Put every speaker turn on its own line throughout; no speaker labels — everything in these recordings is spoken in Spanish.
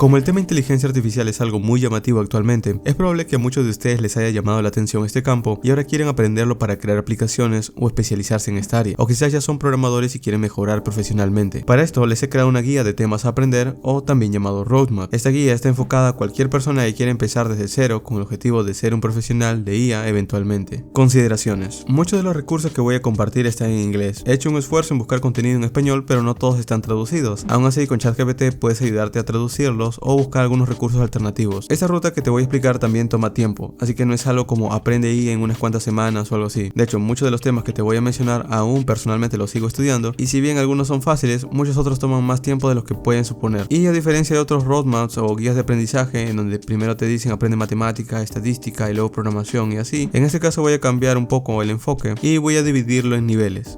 Como el tema inteligencia artificial es algo muy llamativo actualmente, es probable que a muchos de ustedes les haya llamado la atención este campo y ahora quieren aprenderlo para crear aplicaciones o especializarse en esta área, o quizás ya son programadores y quieren mejorar profesionalmente. Para esto les he creado una guía de temas a aprender, o también llamado Roadmap. Esta guía está enfocada a cualquier persona que quiera empezar desde cero con el objetivo de ser un profesional de IA eventualmente. Consideraciones. Muchos de los recursos que voy a compartir están en inglés. He hecho un esfuerzo en buscar contenido en español, pero no todos están traducidos. Aún así, con ChatGPT puedes ayudarte a traducirlos o buscar algunos recursos alternativos. Esta ruta que te voy a explicar también toma tiempo, así que no es algo como aprende IA en unas cuantas semanas o algo así. De hecho, muchos de los temas que te voy a mencionar aún personalmente los sigo estudiando, y si bien algunos son fáciles, muchos otros toman más tiempo de lo que pueden suponer. Y a diferencia de otros roadmaps o guías de aprendizaje en donde primero te dicen aprende matemática, estadística y luego programación y así, en este caso voy a cambiar un poco el enfoque y voy a dividirlo en niveles.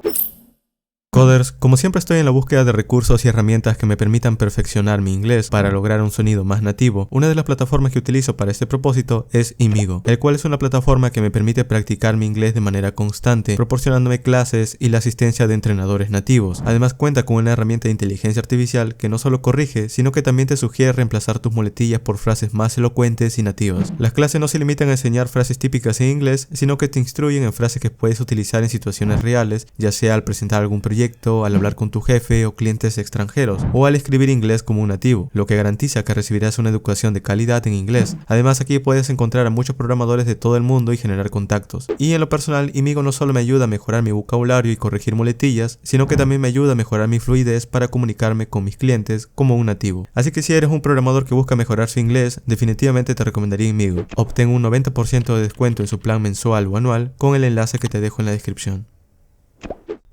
Coders, como siempre estoy en la búsqueda de recursos y herramientas que me permitan perfeccionar mi inglés para lograr un sonido más nativo. Una de las plataformas que utilizo para este propósito es Imigo, el cual es una plataforma que me permite practicar mi inglés de manera constante, proporcionándome clases y la asistencia de entrenadores nativos. Además cuenta con una herramienta de inteligencia artificial que no solo corrige, sino que también te sugiere reemplazar tus muletillas por frases más elocuentes y nativas. Las clases no se limitan a enseñar frases típicas en inglés, sino que te instruyen en frases que puedes utilizar en situaciones reales, ya sea al presentar algún proyecto, al hablar con tu jefe o clientes extranjeros, o al escribir inglés como un nativo, lo que garantiza que recibirás una educación de calidad en inglés. Además, aquí puedes encontrar a muchos programadores de todo el mundo y generar contactos. Y en lo personal, Imigo no solo me ayuda a mejorar mi vocabulario y corregir muletillas, sino que también me ayuda a mejorar mi fluidez para comunicarme con mis clientes como un nativo. Así que si eres un programador que busca mejorar su inglés, definitivamente te recomendaría Imigo. Obtén un 90% de descuento en su plan mensual o anual con el enlace que te dejo en la descripción.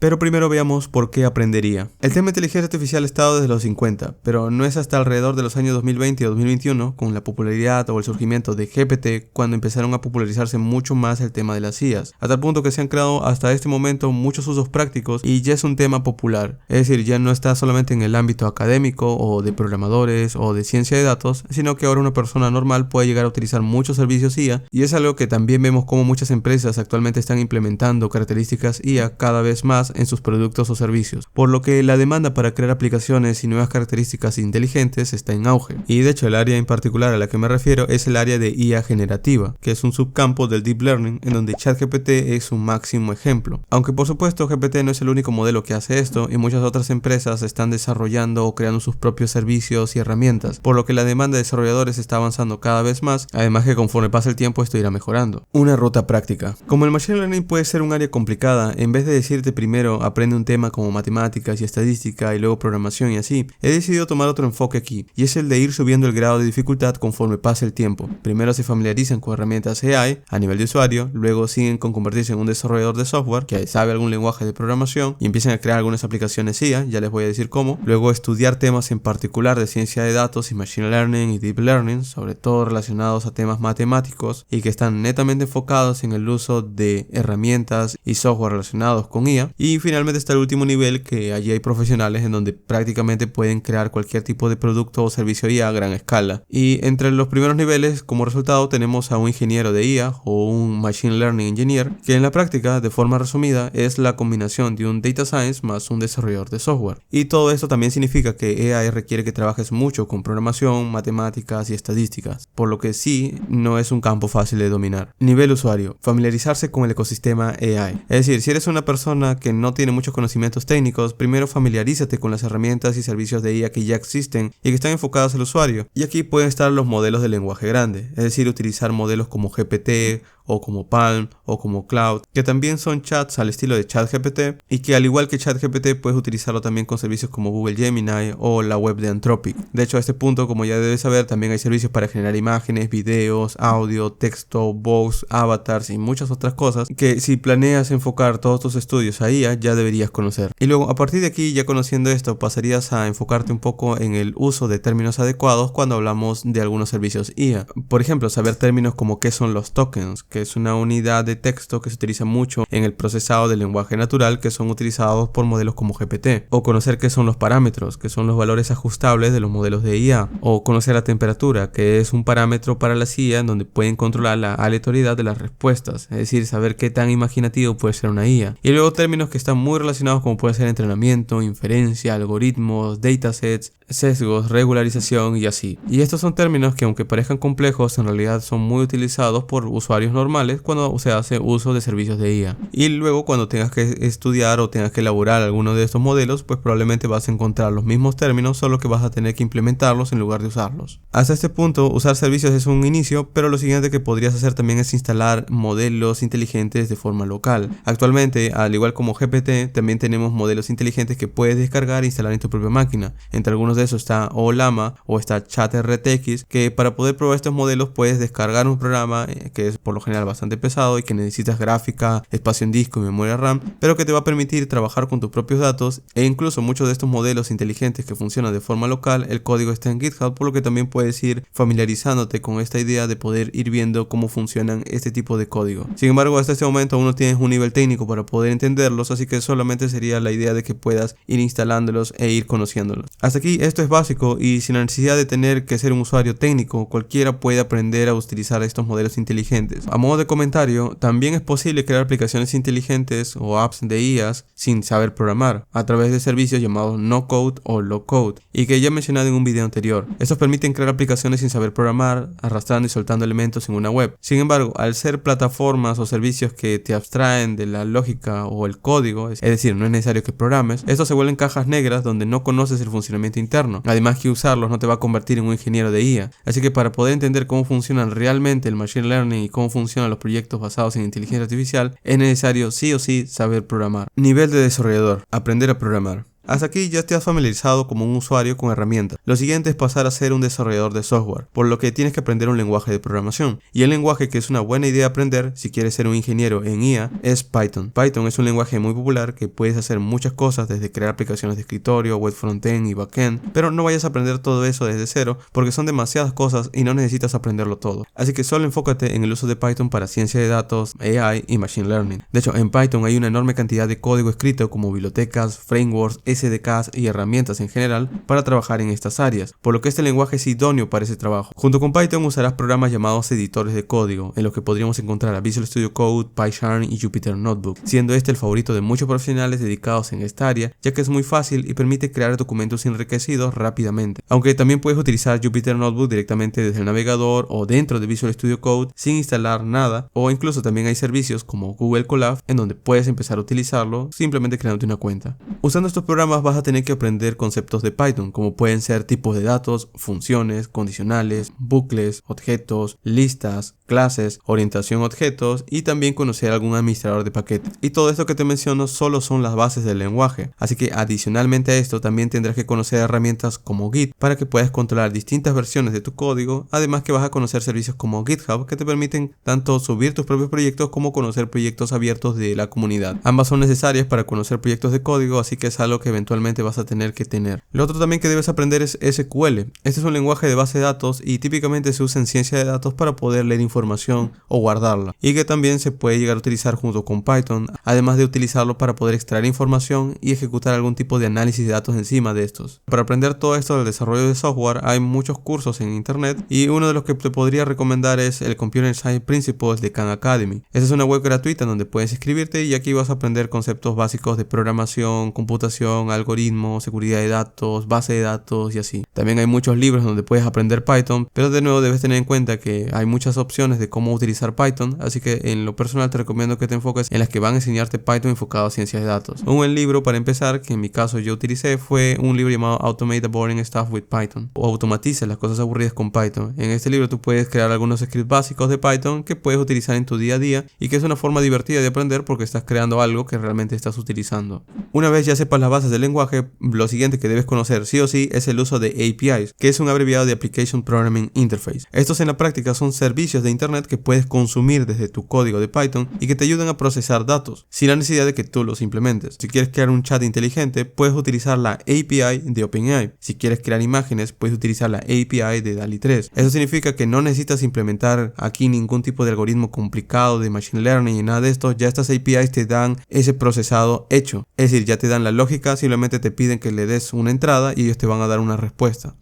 Pero primero veamos por qué aprendería. El tema de inteligencia artificial ha estado desde los 50, pero no es hasta alrededor de los años 2020 o 2021, con la popularidad o el surgimiento de GPT, cuando empezaron a popularizarse mucho más el tema de las IAs, a tal punto que se han creado hasta este momento muchos usos prácticos y ya es un tema popular. Es decir, ya no está solamente en el ámbito académico o de programadores o de ciencia de datos, sino que ahora una persona normal puede llegar a utilizar muchos servicios IA, y es algo que también vemos como muchas empresas actualmente están implementando características IA cada vez más en sus productos o servicios, por lo que la demanda para crear aplicaciones y nuevas características inteligentes está en auge. Y de hecho el área en particular a la que me refiero es el área de IA generativa, que es un subcampo del Deep Learning en donde ChatGPT es un máximo ejemplo. Aunque por supuesto GPT no es el único modelo que hace esto, y muchas otras empresas están desarrollando o creando sus propios servicios y herramientas, por lo que la demanda de desarrolladores está avanzando cada vez más, además que conforme pasa el tiempo esto irá mejorando. Una ruta práctica. Como el Machine Learning puede ser un área complicada, en vez de decirte primero aprende un tema como matemáticas y estadística y luego programación y así, he decidido tomar otro enfoque aquí, y es el de ir subiendo el grado de dificultad conforme pase el tiempo. Primero se familiarizan con herramientas AI a nivel de usuario, luego siguen con convertirse en un desarrollador de software que sabe algún lenguaje de programación y empiezan a crear algunas aplicaciones IA, ya les voy a decir cómo. Luego estudiar temas en particular de ciencia de datos y Machine Learning y Deep Learning, sobre todo relacionados a temas matemáticos y que están netamente enfocados en el uso de herramientas y software relacionados con IA. Y finalmente está el último nivel, que allí hay profesionales en donde prácticamente pueden crear cualquier tipo de producto o servicio IA a gran escala. Y entre los primeros niveles, como resultado, tenemos a un ingeniero de IA o un Machine Learning Engineer, que en la práctica, de forma resumida, es la combinación de un Data Science más un desarrollador de software. Y todo esto también significa que AI requiere que trabajes mucho con programación, matemáticas y estadísticas, por lo que sí, no es un campo fácil de dominar. Nivel usuario. Familiarizarse con el ecosistema AI. Es decir, si eres una persona que no tiene muchos conocimientos técnicos, primero familiarízate con las herramientas y servicios de IA que ya existen y que están enfocados al usuario. Y aquí pueden estar los modelos de lenguaje grande, es decir, utilizar modelos como GPT o como Palm o como Cloud, que también son chats al estilo de ChatGPT y que al igual que ChatGPT puedes utilizarlo también con servicios como Google Gemini o la web de Anthropic. De hecho, a este punto, como ya debes saber, también hay servicios para generar imágenes, videos, audio, texto, voz, avatars y muchas otras cosas que si planeas enfocar todos tus estudios a IA ya deberías conocer. Y luego a partir de aquí, ya conociendo esto, pasarías a enfocarte un poco en el uso de términos adecuados cuando hablamos de algunos servicios IA. Por ejemplo, saber términos como qué son los tokens, que es una unidad de texto que se utiliza mucho en el procesado del lenguaje natural, que son utilizados por modelos como GPT, o conocer qué son los parámetros, que son los valores ajustables de los modelos de IA, o conocer la temperatura, que es un parámetro para la IA en donde pueden controlar la aleatoriedad de las respuestas, es decir, saber qué tan imaginativo puede ser una IA. Y luego términos que están muy relacionados, como puede ser entrenamiento, inferencia, algoritmos, datasets, sesgos, regularización y así. Y estos son términos que, aunque parezcan complejos, en realidad son muy utilizados por usuarios normales cuando se hace uso de servicios de IA. Y luego cuando tengas que estudiar o tengas que elaborar alguno de estos modelos, pues probablemente vas a encontrar los mismos términos, solo que vas a tener que implementarlos en lugar de usarlos. Hasta este punto, usar servicios es un inicio, pero lo siguiente que podrías hacer también es instalar modelos inteligentes de forma local. Actualmente, al igual como GPT, también tenemos modelos inteligentes que puedes descargar e instalar en tu propia máquina. Entre algunos de esos está Ollama o está ChatRTX, que para poder probar estos modelos puedes descargar un programa que es por lo general bastante pesado y que necesitas gráfica, espacio en disco y memoria RAM, pero que te va a permitir trabajar con tus propios datos. E incluso muchos de estos modelos inteligentes que funcionan de forma local, el código está en GitHub, por lo que también puedes ir familiarizándote con esta idea de poder ir viendo cómo funcionan este tipo de código. Sin embargo, hasta este momento aún no tienes un nivel técnico para poder entenderlos, así que solamente sería la idea de que puedas ir instalándolos e ir conociéndolos. Hasta aquí esto es básico y sin la necesidad de tener que ser un usuario técnico, cualquiera puede aprender a utilizar estos modelos inteligentes. A modo de comentario, también es posible crear aplicaciones inteligentes o apps de IAs sin saber programar, a través de servicios llamados no code o low code, y que ya he mencionado en un video anterior. Estos permiten crear aplicaciones sin saber programar, arrastrando y soltando elementos en una web. Sin embargo, al ser plataformas o servicios que te abstraen de la lógica o el código, es decir, no es necesario que programes, estos se vuelven cajas negras donde no conoces el funcionamiento interno. Además que usarlos no te va a convertir en un ingeniero de IA. Así que para poder entender cómo funcionan realmente el machine learning y cómo funcionan los proyectos basados en inteligencia artificial, es necesario sí o sí saber programar. Nivel de desarrollador: aprender a programar. Hasta aquí ya te has familiarizado como un usuario con herramientas. Lo siguiente es pasar a ser un desarrollador de software, por lo que tienes que aprender un lenguaje de programación. Y el lenguaje que es una buena idea aprender si quieres ser un ingeniero en IA es Python. Python es un lenguaje muy popular que puedes hacer muchas cosas, desde crear aplicaciones de escritorio, web frontend y backend, pero no vayas a aprender todo eso desde cero porque son demasiadas cosas y no necesitas aprenderlo todo. Así que solo enfócate en el uso de Python para ciencia de datos, AI y machine learning. De hecho, en Python hay una enorme cantidad de código escrito como bibliotecas, frameworks, SDKs y herramientas en general para trabajar en estas áreas, por lo que este lenguaje es idóneo para ese trabajo. Junto con Python usarás programas llamados editores de código, en los que podríamos encontrar a Visual Studio Code, PyCharm y Jupyter Notebook, siendo este el favorito de muchos profesionales dedicados en esta área, ya que es muy fácil y permite crear documentos enriquecidos rápidamente. Aunque también puedes utilizar Jupyter Notebook directamente desde el navegador o dentro de Visual Studio Code sin instalar nada, o incluso también hay servicios como Google Colab en donde puedes empezar a utilizarlo simplemente creándote una cuenta. Usando estos programas vas a tener que aprender conceptos de Python, como pueden ser tipos de datos, funciones, condicionales, bucles, objetos, listas, clases, orientación a objetos y también conocer algún administrador de paquetes. Y todo esto que te menciono solo son las bases del lenguaje, así que adicionalmente a esto también tendrás que conocer herramientas como Git para que puedas controlar distintas versiones de tu código, además que vas a conocer servicios como GitHub que te permiten tanto subir tus propios proyectos como conocer proyectos abiertos de la comunidad. Ambas son necesarias para conocer proyectos de código, así que es algo que eventualmente vas a tener que tener. Lo otro también que debes aprender es SQL. Este es un lenguaje de base de datos y típicamente se usa en ciencia de datos para poder leer información o guardarla, y que también se puede llegar a utilizar junto con Python, además de utilizarlo para poder extraer información y ejecutar algún tipo de análisis de datos encima de estos. Para aprender todo esto del desarrollo de software hay muchos cursos en internet y uno de los que te podría recomendar es el Computer Science Principles de Khan Academy. Esta es una web gratuita donde puedes inscribirte y aquí vas a aprender conceptos básicos de programación, computación, algoritmos, seguridad de datos, base de datos y así. También hay muchos libros donde puedes aprender Python, pero de nuevo debes tener en cuenta que hay muchas opciones de cómo utilizar Python, así que en lo personal te recomiendo que te enfoques en las que van a enseñarte Python enfocado a ciencias de datos. Un buen libro para empezar, que en mi caso yo utilicé, fue un libro llamado Automate the Boring Stuff with Python, o Automatiza las cosas aburridas con Python. En este libro tú puedes crear algunos scripts básicos de Python que puedes utilizar en tu día a día y que es una forma divertida de aprender porque estás creando algo que realmente estás utilizando. Una vez ya sepas las bases del lenguaje, lo siguiente que debes conocer sí o sí es el uso de APIs, que es un abreviado de Application Programming Interface. Estos en la práctica son servicios de internet que puedes consumir desde tu código de Python y que te ayudan a procesar datos sin la necesidad de que tú los implementes. Si quieres crear un chat inteligente, puedes utilizar la API de OpenAI. Si quieres crear imágenes, puedes utilizar la API de DALL-E 3. Eso significa que no necesitas implementar aquí ningún tipo de algoritmo complicado de machine learning y nada de esto. Ya estas APIs te dan ese procesado hecho, es decir, ya te dan la lógica, simplemente te piden que le des una entrada y ellos te van a dar una respuesta.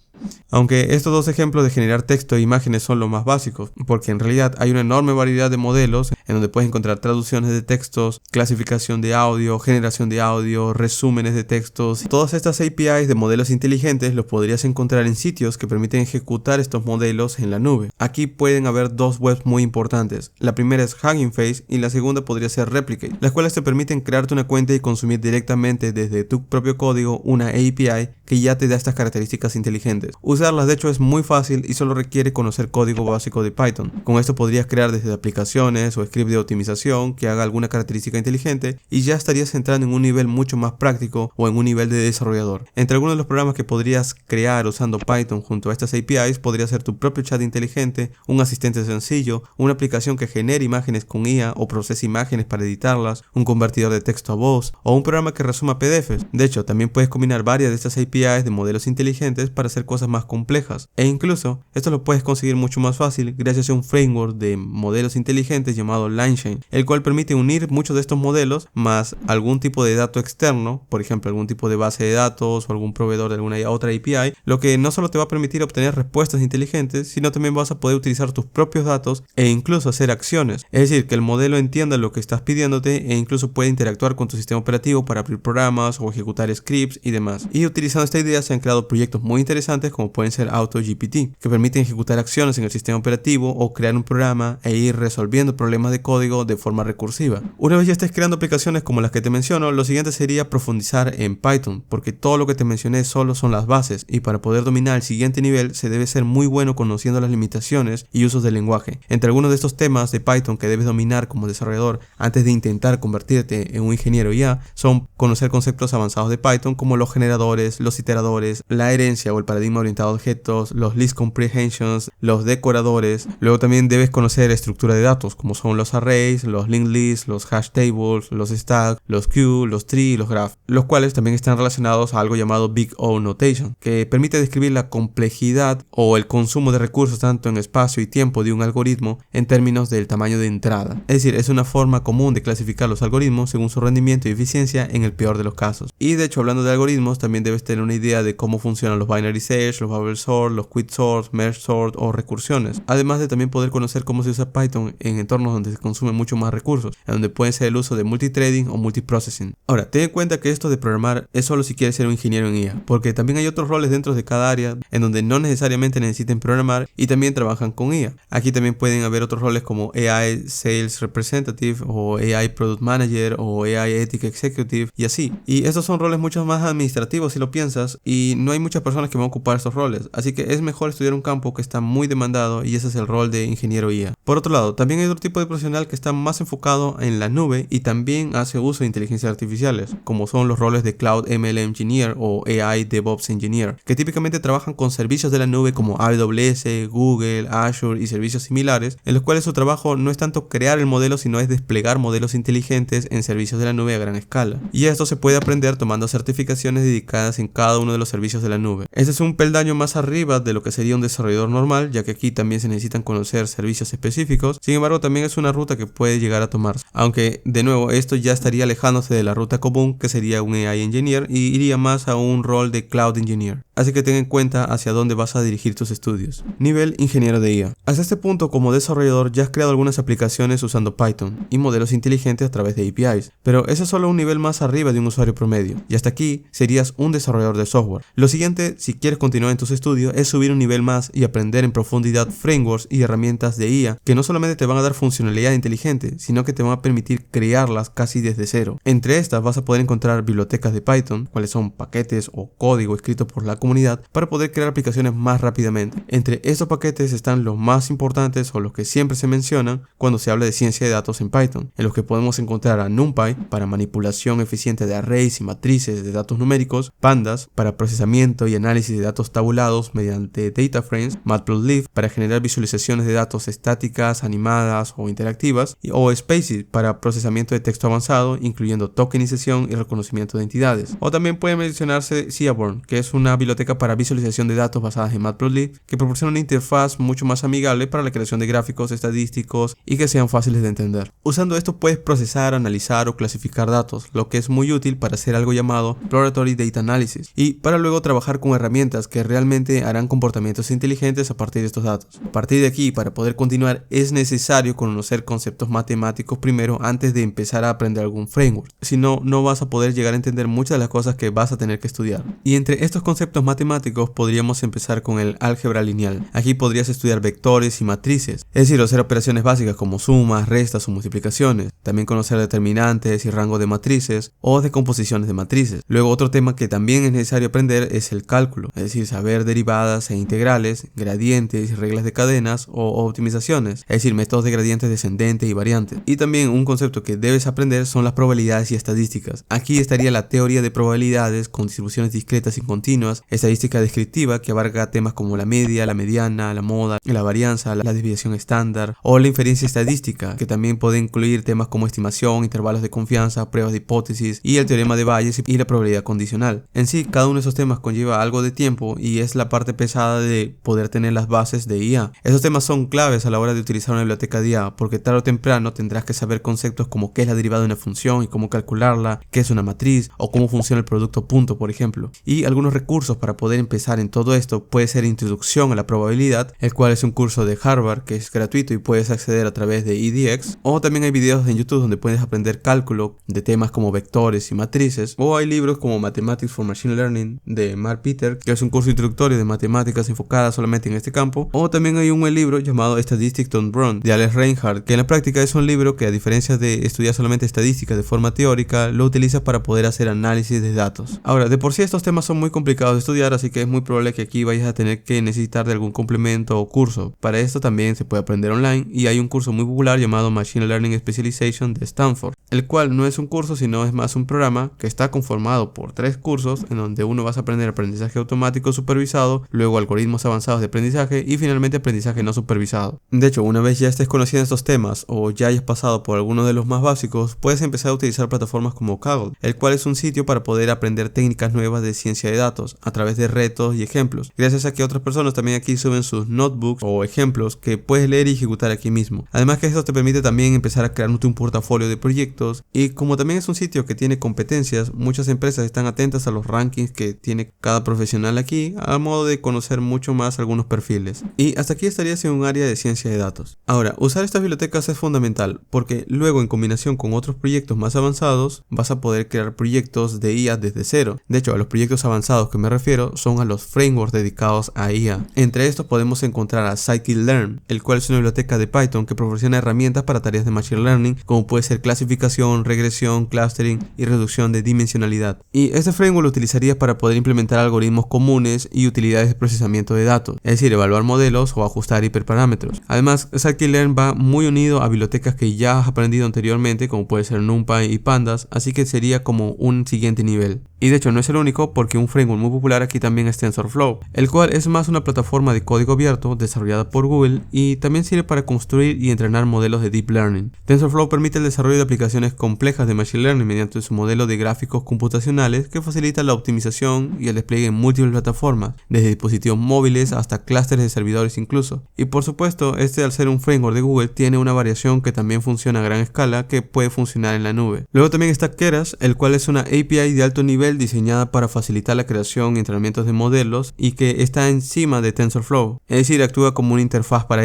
Aunque estos dos ejemplos de generar texto e imágenes son los más básicos, porque en realidad hay una enorme variedad de modelos en donde puedes encontrar traducciones de textos, clasificación de audio, generación de audio, resúmenes de textos. Todas estas APIs de modelos inteligentes los podrías encontrar en sitios que permiten ejecutar estos modelos en la nube. Aquí pueden haber dos webs muy importantes. La primera es Hugging Face y la segunda podría ser Replicate, las cuales te permiten crearte una cuenta y consumir directamente desde tu propio código una API que ya te da estas características inteligentes. Usarlas de hecho es muy fácil y solo requiere conocer código básico de Python. Con esto podrías crear desde aplicaciones o scripts de optimización que haga alguna característica inteligente y ya estarías entrando en un nivel mucho más práctico o en un nivel de desarrollador. Entre algunos de los programas que podrías crear usando Python junto a estas APIs podría ser tu propio chat inteligente, un asistente sencillo, una aplicación que genere imágenes con IA o procese imágenes para editarlas, un convertidor de texto a voz o un programa que resuma PDFs. De hecho, también puedes combinar varias de estas APIs de modelos inteligentes para hacer cosas más complejas. E incluso, esto lo puedes conseguir mucho más fácil gracias a un framework de modelos inteligentes llamado LangChain, el cual permite unir muchos de estos modelos más algún tipo de dato externo, por ejemplo algún tipo de base de datos o algún proveedor de alguna otra API, lo que no solo te va a permitir obtener respuestas inteligentes, sino también vas a poder utilizar tus propios datos e incluso hacer acciones. Es decir, que el modelo entienda lo que estás pidiéndote e incluso puede interactuar con tu sistema operativo para abrir programas o ejecutar scripts y demás. Y utilizando esta idea se han creado proyectos muy interesantes como pueden ser AutoGPT, que permiten ejecutar acciones en el sistema operativo o crear un programa e ir resolviendo problemas de código de forma recursiva. Una vez ya estés creando aplicaciones como las que te menciono, lo siguiente sería profundizar en Python, porque todo lo que te mencioné solo son las bases y para poder dominar el siguiente nivel se debe ser muy bueno conociendo las limitaciones y usos del lenguaje. Entre algunos de estos temas de Python que debes dominar como desarrollador antes de intentar convertirte en un ingeniero IA son conocer conceptos avanzados de Python como los generadores, los iteradores, la herencia o el paradigma orientado a objetos, los list comprehensions, los decoradores. Luego también debes conocer estructura de datos como son los arrays, los linked lists, los hash tables, los stacks, los queues, los trees y los graphs, los cuales también están relacionados a algo llamado Big O Notation, que permite describir la complejidad o el consumo de recursos tanto en espacio y tiempo de un algoritmo en términos del tamaño de entrada. Es decir, es una forma común de clasificar los algoritmos según su rendimiento y eficiencia en el peor de los casos. Y de hecho, hablando de algoritmos, también debes tener una idea de cómo funcionan los binary search, los bubble sort, los quick sort, merge sort o recursiones. Además de también poder conocer cómo se usa Python en entornos donde se consumen mucho más recursos, en donde puede ser el uso de multithreading o multiprocessing. Ahora, ten en cuenta que esto de programar es solo si quieres ser un ingeniero en IA, porque también hay otros roles dentro de cada área en donde no necesariamente necesiten programar y también trabajan con IA. Aquí también pueden haber otros roles como AI Sales Representative o AI Product Manager o AI Ethic Executive y así. Y estos son roles mucho más administrativos si lo piensas y no hay muchas personas que van a ocupar estos roles, así que es mejor estudiar un campo que está muy demandado y ese es el rol de ingeniero IA. Por otro lado, también hay otro tipo de profesional que está más enfocado en la nube y también hace uso de inteligencias artificiales, como son los roles de Cloud ML Engineer o AI DevOps Engineer, que típicamente trabajan con servicios de la nube como AWS, Google, Azure y servicios similares, en los cuales su trabajo no es tanto crear el modelo, sino es desplegar modelos inteligentes en servicios de la nube a gran escala. Y esto se puede aprender tomando certificaciones dedicadas en cada uno de los servicios de la nube. Este es un peldaño más arriba de lo que sería un desarrollador normal, ya que aquí también se necesitan conocer servicios específicos. Sin embargo, también es una ruta que puede llegar a tomarse. Aunque, de nuevo, esto ya estaría alejándose de la ruta común, que sería un AI Engineer, y iría más a un rol de Cloud Engineer. Así que ten en cuenta hacia dónde vas a dirigir tus estudios. Nivel ingeniero de IA. Hasta este punto, como desarrollador, ya has creado algunas aplicaciones usando Python y modelos inteligentes a través de APIs, pero ese es solo un nivel más arriba de un usuario promedio, y hasta aquí serías un desarrollador de software. Lo siguiente, si quieres continuar en tus estudios, es subir un nivel más y aprender en profundidad frameworks y herramientas de IA que no solamente te van a dar funcionalidad inteligente, sino que te van a permitir crearlas casi desde cero. Entre estas vas a poder encontrar bibliotecas de Python, cuáles son paquetes o código escrito por la comunidad para poder crear aplicaciones más rápidamente. Entre estos paquetes están los más importantes o los que siempre se mencionan cuando se habla de ciencia de datos en Python, en los que podemos encontrar a NumPy para manipulación eficiente de arrays y matrices de datos numéricos, Pandas para procesamiento y análisis de datos tabulados mediante data frames, Matplotlib para generar visualizaciones de datos estáticas, animadas o interactivas, o Spaces para procesamiento de texto avanzado, incluyendo tokenización y reconocimiento de entidades. O también puede mencionarse Seaborn, que es una biblioteca para visualización de datos basadas en Matplotlib, que proporciona una interfaz mucho más amigable para la creación de gráficos estadísticos y que sean fáciles de entender. Usando esto puedes procesar, analizar o clasificar datos, lo que es muy útil para hacer algo llamado Exploratory Data Analysis y para luego trabajar con herramientas que realmente harán comportamientos inteligentes a partir de estos datos. A partir de aquí, para poder continuar, es necesario conocer conocer conceptos matemáticos primero antes de empezar a aprender algún framework. Si no, no vas a poder llegar a entender muchas de las cosas que vas a tener que estudiar. Y entre estos conceptos matemáticos podríamos empezar con el álgebra lineal. Aquí podrías estudiar vectores y matrices, es decir, hacer operaciones básicas como sumas, restas o multiplicaciones. También conocer determinantes y rango de matrices o decomposiciones de matrices. Luego otro tema que también es necesario aprender es el cálculo, es decir, saber derivadas e integrales, gradientes, reglas de cadenas o optimizaciones, es decir, métodos de gradientes descendentes y variantes. Y también un concepto que debes aprender son las probabilidades y estadísticas. Aquí estaría la teoría de probabilidades con distribuciones discretas y continuas, estadística descriptiva que abarca temas como la media, la mediana, la moda, la varianza, la desviación estándar o la inferencia estadística, que también puede incluir temas como estimación, intervalos de confianza, pruebas de hipótesis y el teorema de Bayes y la probabilidad condicional. En sí, cada uno de esos temas conlleva algo de tiempo y es la parte pesada de poder tener las bases de IA. Esos temas son claves a la hora de utilizar una biblioteca de IA, porque tarde o temprano tendrás que saber conceptos como qué es la derivada de una función y cómo calcularla, qué es una matriz o cómo funciona el producto punto, por ejemplo. Y algunos recursos para poder empezar en todo esto puede ser Introducción a la Probabilidad, el cual es un curso de Harvard que es gratuito y puedes acceder a través de EDX, o también hay videos en YouTube donde puedes aprender cálculo de temas como vectores y matrices, o hay libros como Mathematics for Machine Learning de Mark Peter, que es un curso introductorio de matemáticas enfocada solamente en este campo, o también hay un libro llamado Statistics Done Wrong de Alex Reinhardt, que en la práctica es un libro que, a diferencia de estudiar solamente estadística de forma teórica, lo utilizas para poder hacer análisis de datos. Ahora, de por sí estos temas son muy complicados de estudiar, así que es muy probable que aquí vayas a tener que necesitar de algún complemento o curso. Para esto también se puede aprender online y hay un curso muy popular llamado Machine Learning Specialization de Stanford, el cual no es un curso sino es más un programa que está conformado por 3 cursos en donde uno vas a aprender aprendizaje automático supervisado, luego algoritmos avanzados de aprendizaje y finalmente aprendizaje no supervisado. De hecho, una vez ya estés conociendo estos temas o ya hayas pasado por alguno de los más básicos, puedes empezar a utilizar plataformas como Kaggle, el cual es un sitio para poder aprender técnicas nuevas de ciencia de datos a través de retos y ejemplos, gracias a que otras personas también aquí suben sus notebooks o ejemplos que puedes leer y ejecutar aquí mismo. Además que esto te permite también empezar a crear un portafolio de proyectos, y como también es un sitio que tiene competencias, muchas empresas están atentas a los rankings que tiene cada profesional aquí, a modo de conocer mucho más algunos perfiles. Y hasta aquí estarías en un área de ciencia de datos. Ahora, usar estas bibliotecas es fundamental, porque luego en combinación con otros proyectos más avanzados, vas a poder crear proyectos de IA desde cero. De hecho, a los proyectos avanzados que me refiero son a los frameworks dedicados a IA. Entre estos podemos encontrar a Scikit-learn, el cual es una biblioteca de Python que proporciona herramientas para tareas de Machine Learning, como puede ser clasificación, regresión, clustering y reducción de dimensionalidad. Y este framework lo utilizarías para poder implementar algoritmos comunes y utilidades de procesamiento de datos, es decir, evaluar modelos o ajustar hiperparámetros. Además, Scikit-learn va muy unido a bibliotecas que ya has aprendido anteriormente, como puede ser NumPy y Pandas, así que sería como un siguiente nivel. Y de hecho no es el único, porque un framework muy popular aquí también es TensorFlow, el cual es más una plataforma de código abierto desarrollada por Google y también sirve para construir y entrenar modelos de Deep Learning. TensorFlow permite el desarrollo de aplicaciones complejas de Machine Learning mediante su modelo de gráficos computacionales que facilita la optimización y el despliegue en múltiples plataformas, desde dispositivos móviles hasta clústeres de servidores incluso. Y por supuesto, al ser un framework de Google, tiene una variación que también funciona a gran escala que puede funcionar en la nube. Luego también está Keras, el cual es una API de alto nivel diseñada para facilitar la creación y entrenamientos de modelos y que está encima de TensorFlow, es decir, actúa como una interfaz para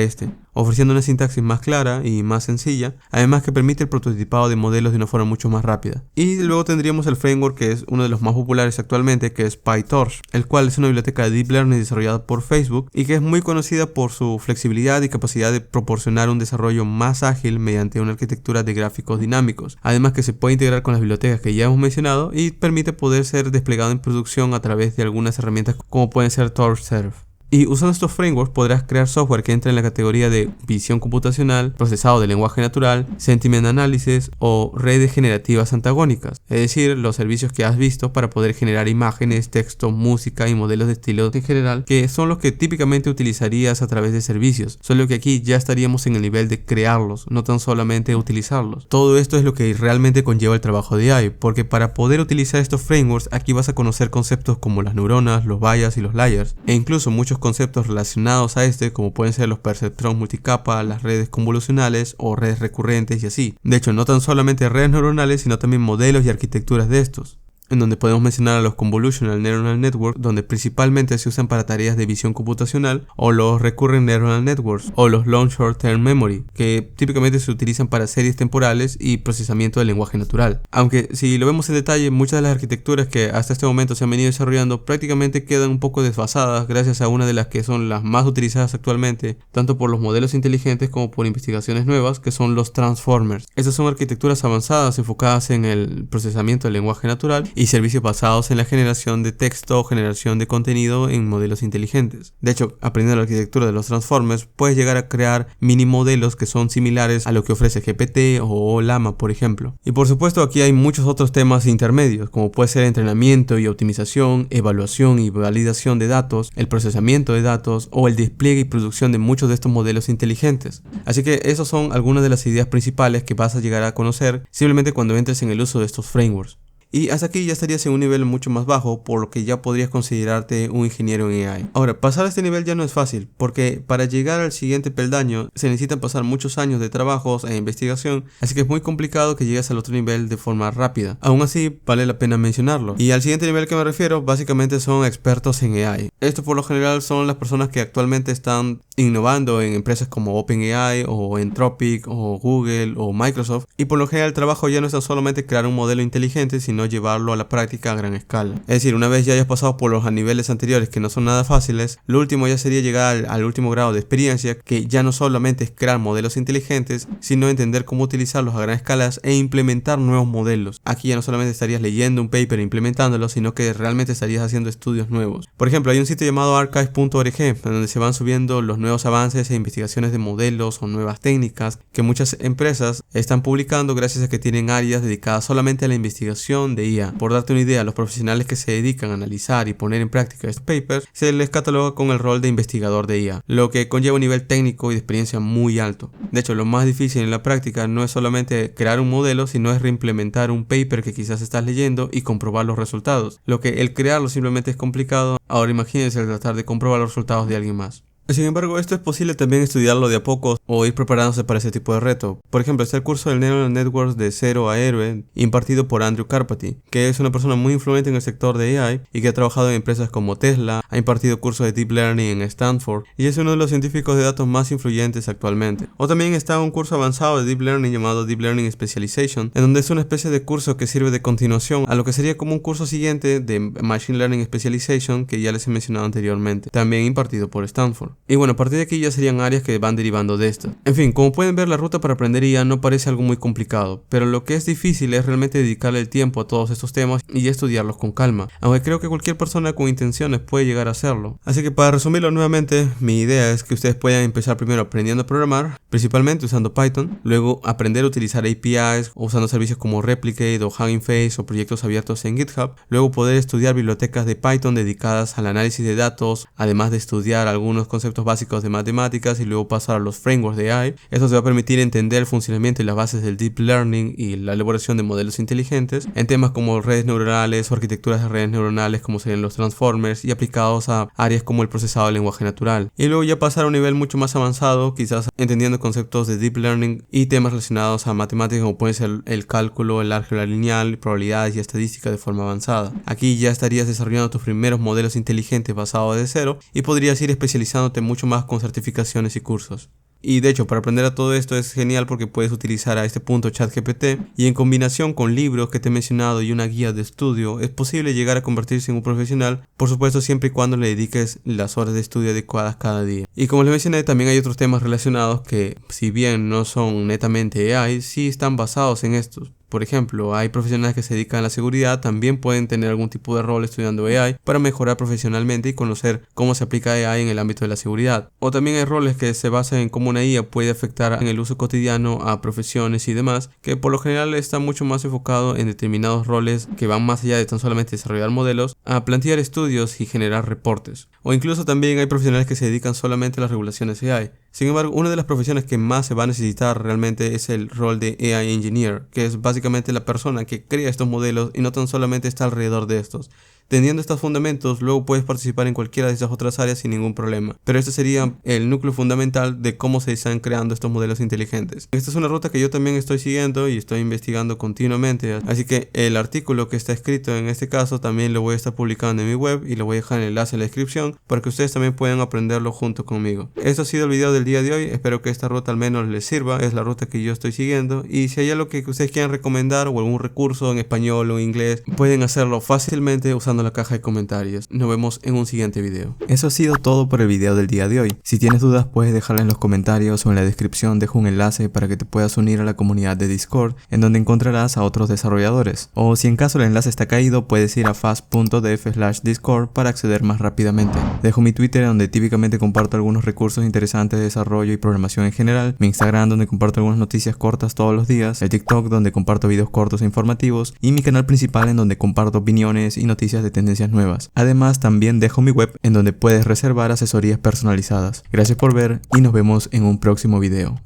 ofreciendo una sintaxis más clara y más sencilla, además que permite el prototipado de modelos de una forma mucho más rápida. Y luego tendríamos el framework que es uno de los más populares actualmente, que es PyTorch, el cual es una biblioteca de Deep Learning desarrollada por Facebook y que es muy conocida por su flexibilidad y capacidad de proporcionar un desarrollo más ágil mediante una arquitectura de gráficos dinámicos, además que se puede integrar con las bibliotecas que ya hemos mencionado y permite poder ser desplegado en producción a través de algunas herramientas como pueden ser TorchServe. Y usando estos frameworks podrás crear software que entre en la categoría de visión computacional, procesado de lenguaje natural, sentiment analysis o redes generativas antagónicas, es decir, los servicios que has visto para poder generar imágenes, texto, música y modelos de estilo en general, que son los que típicamente utilizarías a través de servicios, solo que aquí ya estaríamos en el nivel de crearlos, no tan solamente utilizarlos. Todo esto es lo que realmente conlleva el trabajo de AI, porque para poder utilizar estos frameworks aquí vas a conocer conceptos como las neuronas, los bias y los layers, e incluso muchos conceptos relacionados a como pueden ser los perceptrons multicapa, las redes convolucionales o redes recurrentes y así. De hecho, no tan solamente redes neuronales, sino también modelos y arquitecturas de estos. en donde podemos mencionar a los Convolutional Neural Networks, donde principalmente se usan para tareas de visión computacional, o los Recurrent Neural Networks, o los Long Short Term Memory, que típicamente se utilizan para series temporales y procesamiento del lenguaje natural. Aunque si lo vemos en detalle, muchas de las arquitecturas que hasta este momento se han venido desarrollando prácticamente quedan un poco desfasadas gracias a una de las que son las más utilizadas actualmente, tanto por los modelos inteligentes como por investigaciones nuevas, que son los Transformers. Estas son arquitecturas avanzadas enfocadas en el procesamiento del lenguaje natural y servicios basados en la generación de texto o generación de contenido en modelos inteligentes. De hecho, aprendiendo la arquitectura de los Transformers, puedes llegar a crear mini modelos que son similares a lo que ofrece GPT o Llama, por ejemplo. Y por supuesto, aquí hay muchos otros temas intermedios, como puede ser entrenamiento y optimización, evaluación y validación de datos, el procesamiento de datos o el despliegue y producción de muchos de estos modelos inteligentes. Así que esas son algunas de las ideas principales que vas a llegar a conocer simplemente cuando entres en el uso de estos frameworks. Y hasta aquí ya estarías en un nivel mucho más bajo, por lo que ya podrías considerarte un ingeniero en AI. Ahora, pasar a este nivel ya no es fácil, porque para llegar al siguiente peldaño se necesitan pasar muchos años de trabajos e investigación, así que es muy complicado que llegues al otro nivel de forma rápida. Aún así, vale la pena mencionarlo. Y al siguiente nivel que me refiero, básicamente son expertos en AI. Esto por lo general son las personas que actualmente están innovando en empresas como OpenAI o Anthropic o Google o Microsoft, y por lo general el trabajo ya no es tan solamente crear un modelo inteligente, sino llevarlo a la práctica a gran escala. Es decir, una vez ya hayas pasado por los niveles anteriores, que no son nada fáciles, lo último ya sería llegar al último grado de experiencia, que ya no solamente es crear modelos inteligentes, sino entender cómo utilizarlos a gran escala e implementar nuevos modelos. Aquí ya no solamente estarías leyendo un paper e implementándolo, sino que realmente estarías haciendo estudios nuevos. Por ejemplo, hay un sitio llamado archive.org, donde se van subiendo los nuevos avances e investigaciones de modelos o nuevas técnicas que muchas empresas están publicando gracias a que tienen áreas dedicadas solamente a la investigación de IA. Por darte una idea, los profesionales que se dedican a analizar y poner en práctica estos papers se les cataloga con el rol de investigador de IA, lo que conlleva un nivel técnico y de experiencia muy alto. De hecho, lo más difícil en la práctica no es solamente crear un modelo, sino es reimplementar un paper que quizás estás leyendo y comprobar los resultados. Lo que el crearlo simplemente es complicado, ahora imagínense el tratar de comprobar los resultados de alguien más. Sin embargo, esto es posible también estudiarlo de a poco o ir preparándose para ese tipo de reto. Por ejemplo, está el curso del Neural Networks de Cero a Héroe, impartido por Andrew Karpathy, que es una persona muy influyente en el sector de AI y que ha trabajado en empresas como Tesla, ha impartido cursos de Deep Learning en Stanford y es uno de los científicos de datos más influyentes actualmente. O también está un curso avanzado de Deep Learning llamado Deep Learning Specialization, en donde es una especie de curso que sirve de continuación a lo que sería como un curso siguiente de Machine Learning Specialization que ya les he mencionado anteriormente, también impartido por Stanford. Y bueno, a partir de aquí ya serían áreas que van derivando de esto. En fin, como pueden ver, la ruta para aprender IA no parece algo muy complicado, pero lo que es difícil es realmente dedicarle el tiempo a todos estos temas y estudiarlos con calma, aunque creo que cualquier persona con intenciones puede llegar a hacerlo. Así que para resumirlo nuevamente, mi idea es que ustedes puedan empezar primero aprendiendo a programar, principalmente usando Python, luego aprender a utilizar APIs usando servicios como Replicate o Hugging Face o proyectos abiertos en GitHub, luego poder estudiar bibliotecas de Python dedicadas al análisis de datos, además de estudiar algunos conceptos básicos de matemáticas y luego pasar a los frameworks de AI. Esto te va a permitir entender el funcionamiento y las bases del Deep Learning y la elaboración de modelos inteligentes en temas como redes neuronales o arquitecturas de redes neuronales como serían los Transformers y aplicados a áreas como el procesado del lenguaje natural. Y luego ya pasar a un nivel mucho más avanzado, quizás entendiendo conceptos de Deep Learning y temas relacionados a matemáticas como puede ser el cálculo, el álgebra lineal, probabilidades y estadística de forma avanzada. Aquí ya estarías desarrollando tus primeros modelos inteligentes basados de cero y podrías ir especializándote mucho más con certificaciones y cursos. Y de hecho, para aprender a todo esto es genial porque puedes utilizar a este punto ChatGPT y en combinación con libros que te he mencionado y una guía de estudio es posible llegar a convertirse en un profesional, por supuesto siempre y cuando le dediques las horas de estudio adecuadas cada día. Y como les mencioné, también hay otros temas relacionados que, si bien no son netamente AI, sí están basados en estos. Por ejemplo, hay profesionales que se dedican a la seguridad, también pueden tener algún tipo de rol estudiando AI para mejorar profesionalmente y conocer cómo se aplica AI en el ámbito de la seguridad. O también hay roles que se basan en cómo una IA puede afectar en el uso cotidiano a profesiones y demás, que por lo general está mucho más enfocado en determinados roles que van más allá de tan solamente desarrollar modelos, a plantear estudios y generar reportes. O incluso también hay profesionales que se dedican solamente a las regulaciones AI. Sin embargo, una de las profesiones que más se va a necesitar realmente es el rol de AI Engineer, que es básicamente la persona que crea estos modelos y no tan solamente está alrededor de estos. Teniendo estos fundamentos, luego puedes participar en cualquiera de esas otras áreas sin ningún problema. Pero este sería el núcleo fundamental de cómo se están creando estos modelos inteligentes. Esta es una ruta que yo también estoy siguiendo y estoy investigando continuamente, así que el artículo que está escrito en este caso también lo voy a estar publicando en mi web y lo voy a dejar el enlace en la descripción para que ustedes también puedan aprenderlo junto conmigo. Esto ha sido el video del día de hoy, espero que esta ruta al menos les sirva, es la ruta que yo estoy siguiendo, y si hay algo que ustedes quieran recomendar o algún recurso en español o en inglés, pueden hacerlo fácilmente usando la caja de comentarios. Nos vemos en un siguiente video. Eso ha sido todo por el video del día de hoy. Si tienes dudas puedes dejarla en los comentarios o en la descripción dejo un enlace para que te puedas unir a la comunidad de Discord, en donde encontrarás a otros desarrolladores. O si en caso el enlace está caído, puedes ir a fast.dev/discord para acceder más rápidamente. Dejo mi Twitter donde típicamente comparto algunos recursos interesantes de desarrollo y programación en general, mi Instagram donde comparto algunas noticias cortas todos los días, el TikTok donde comparto videos cortos e informativos y mi canal principal en donde comparto opiniones y noticias de tendencias nuevas. Además también dejo mi web en donde puedes reservar asesorías personalizadas. Gracias por ver y nos vemos en un próximo video.